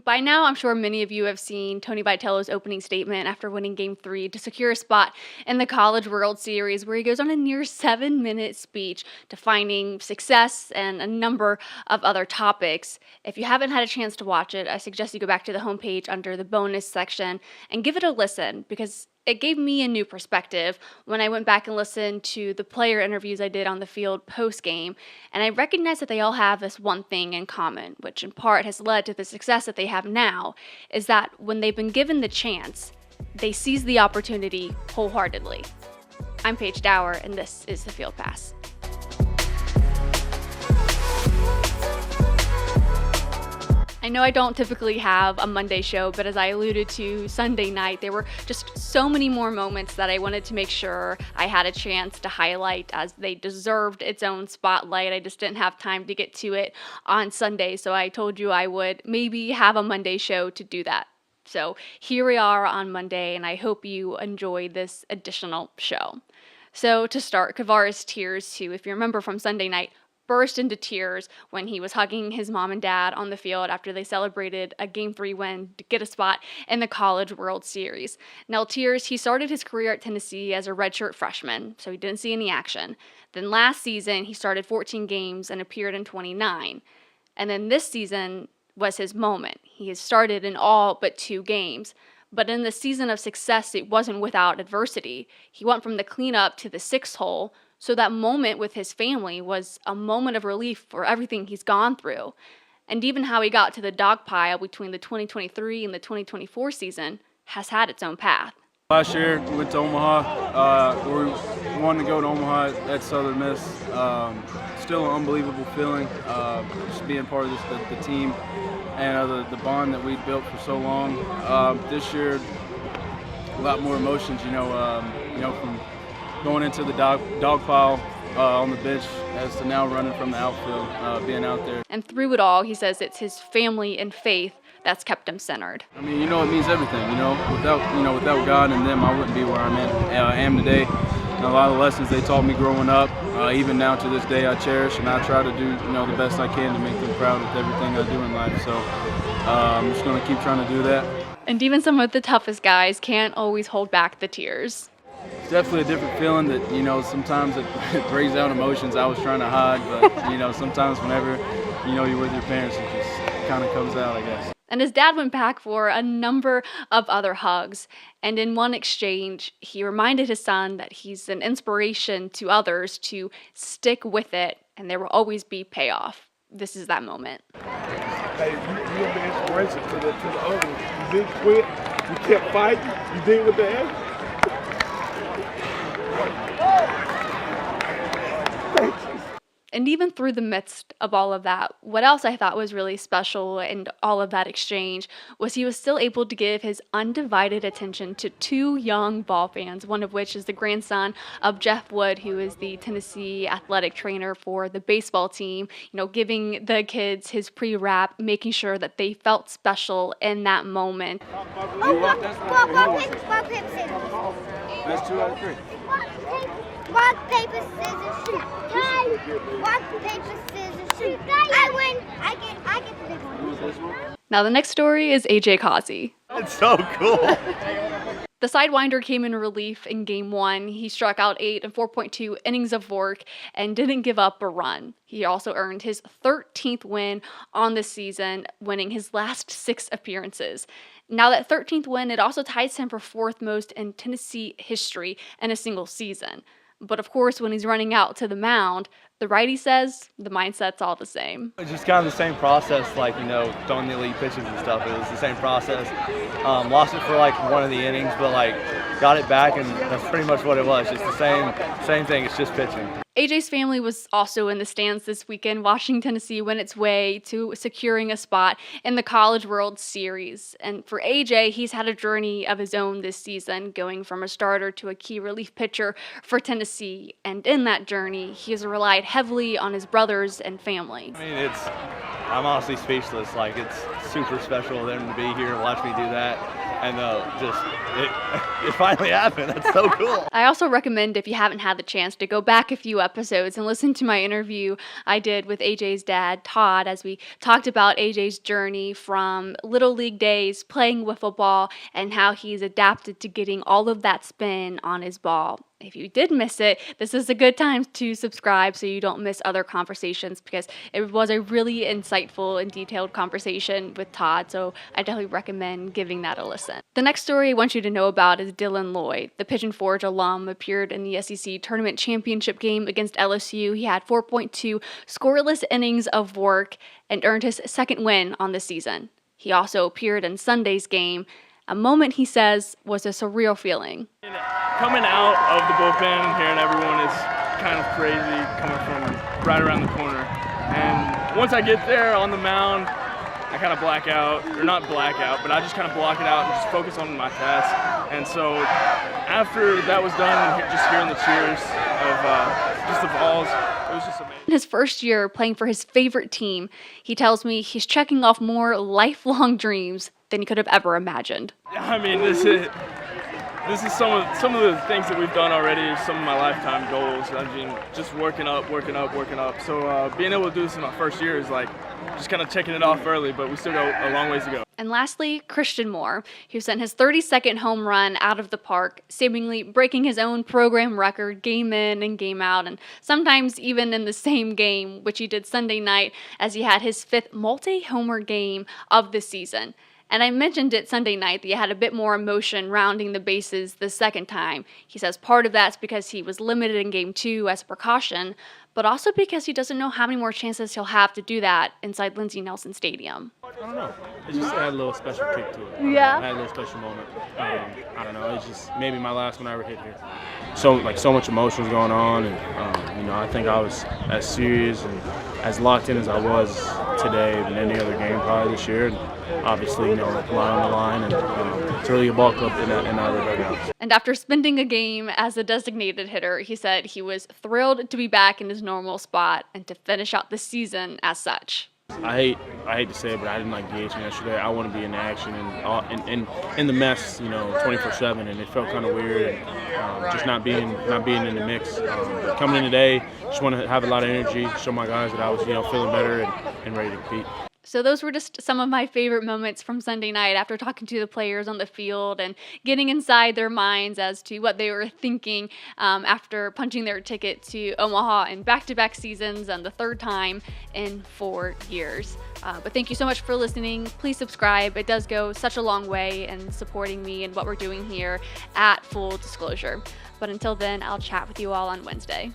By now, I'm sure many of you have seen Tony Vitello's opening statement after winning Game 3 to secure a spot in the College World Series, where he goes on a near 7-minute speech defining success and a number of other topics. If you haven't had a chance to watch it, I suggest you go back to the homepage under the bonus section and give it a listen, because it gave me a new perspective when I went back and listened to the player interviews I did on the field post-game, and I recognized that they all have this one thing in common, which in part has led to the success that they have now, is that when they've been given the chance, they seize the opportunity wholeheartedly. I'm Paige Dower, and this is The Field Pass. I know I don't typically have a Monday show, but as I alluded to Sunday night, there were just so many more moments that I wanted to make sure I had a chance to highlight, as they deserved its own spotlight. I just didn't have time to get to it on Sunday, so I told you I would maybe have a Monday show to do that. So here we are on Monday, and I hope you enjoyed this additional show. So to start, Kavara's tears, who, if you remember from Sunday night, burst into tears when he was hugging his mom and dad on the field after they celebrated a Game 3 win to get a spot in the College World Series. Now, Tears, he started his career at Tennessee as a redshirt freshman, so he didn't see any action. Then last season, he started 14 games and appeared in 29. And then this season was his moment. He has started in all but 2 games. But in the season of success, it wasn't without adversity. He went from the cleanup to the 6th hole, so that moment with his family was a moment of relief for everything he's gone through. And even how he got to the dog pile between the 2023 and the 2024 season has had its own path. Last year, we went to Omaha. We wanted to go to Omaha at Southern Miss. Still an unbelievable feeling, just being part of the team and the bond that we built for so long. This year, a lot more emotions, from going into the dog pile on the bench as to now running from the outfield, being out there. And through it all, he says it's his family and faith that's kept him centered. I mean, it means everything. Without God and them, I wouldn't be where I am today. And a lot of the lessons they taught me growing up, even now to this day, I cherish, and I try to do the best I can to make them proud with everything I do in life. So I'm just going to keep trying to do that. And even some of the toughest guys can't always hold back the tears. It's definitely a different feeling that, sometimes it brings out emotions I was trying to hide, but, sometimes whenever, you're with your parents, it just kind of comes out, I guess. And his dad went back for a number of other hugs, and in one exchange, he reminded his son that he's an inspiration to others to stick with it, and there will always be payoff. This is that moment. Hey, you're an inspiration to the others. You didn't quit, you kept fighting, you did what they asked. And even through the midst of all of that, what else I thought was really special in all of that exchange was he was still able to give his undivided attention to 2 young ball fans, one of which is the grandson of Jeff Wood, who is the Tennessee athletic trainer for the baseball team, giving the kids his pre-wrap, making sure that they felt special in that moment. Rock, paper, scissors. That's 2 out of 3. Rock, paper, scissors, shoot. Rock, paper, scissors, shoot. I win. I get the big one. Now the next story is AJ Causey. That's so cool. The Sidewinder came in relief in Game 1. He struck out 8 in 4.2 innings of work and didn't give up a run. He also earned his 13th win on the season, winning his last 6 appearances. Now that 13th win, it also ties him for 4th most in Tennessee history in a single season. But of course, when he's running out to the mound, the righty says the mindset's all the same. It's just kind of the same process, throwing the elite pitches and stuff. It was the same process. Lost it for one of the innings, but got it back, and that's pretty much what it was. Just the same thing. It's just pitching. AJ's family was also in the stands this weekend watching Tennessee win its way to securing a spot in the College World Series. And for AJ, he's had a journey of his own this season, going from a starter to a key relief pitcher for Tennessee. And in that journey, he has relied heavily on his brothers and family. I mean, I'm honestly speechless. It's super special of them to be here and watch me do that. and it finally happened. That's so cool. I also recommend, if you haven't had the chance, to go back a few episodes and listen to my interview I did with AJ's dad, Todd, as we talked about AJ's journey from Little League days playing wiffle ball and how he's adapted to getting all of that spin on his ball. If you did miss it, this is a good time to subscribe so you don't miss other conversations, because it was a really insightful and detailed conversation with Todd, so I definitely recommend giving that a listen. The next story I want you to know about is Dylan Lloyd. The Pigeon Forge alum appeared in the SEC Tournament Championship game against LSU. He had 4.2 scoreless innings of work and earned his second win on the season. He also appeared in Sunday's game. A moment, he says, was a surreal feeling. Coming out of the bullpen, hearing everyone is kind of crazy, coming from right around the corner. And once I get there on the mound, I kind of black out, or not black out, but I just kind of block it out and just focus on my task. And so after that was done, and just hearing the cheers of just the balls, it was just amazing. In his first year playing for his favorite team, he tells me he's checking off more lifelong dreams than he could have ever imagined. I mean, this is some of the things that we've done already, some of my lifetime goals. I mean, just working up. So being able to do this in my first year is like just kind of checking it off early, but we still got a long ways to go. And lastly, Christian Moore, who sent his 32nd home run out of the park, seemingly breaking his own program record game in and game out, and sometimes even in the same game, which he did Sunday night as he had his 5th multi-homer game of the season. And I mentioned it Sunday night that he had a bit more emotion rounding the bases the second time. He says part of that's because he was limited in game 2 as a precaution, but also because he doesn't know how many more chances he'll have to do that inside Lindsey Nelson Stadium. I don't know. It just had a little special kick to it. Yeah. It had a little special moment. I don't know. It's just maybe my last one I ever hit here. So much emotions going on, and I think I was as serious and as locked in as I was today than any other game probably this year. And obviously, a lot on the line, and it's really a ball club in that other dugout. And after spending a game as a designated hitter, he said he was thrilled to be back in his normal spot and to finish out the season as such. I hate to say it, but I didn't like DHing yesterday. I want to be in action and in the mess, 24/7, and it felt kind of weird, just not being in the mix. But coming in today, just want to have a lot of energy, show my guys that I was feeling better and ready to compete. So those were just some of my favorite moments from Sunday night after talking to the players on the field and getting inside their minds as to what they were thinking after punching their ticket to Omaha in back-to-back seasons and the third time in 4 years. But thank you so much for listening. Please subscribe. It does go such a long way in supporting me and what we're doing here at Full Disclosure. But until then, I'll chat with you all on Wednesday.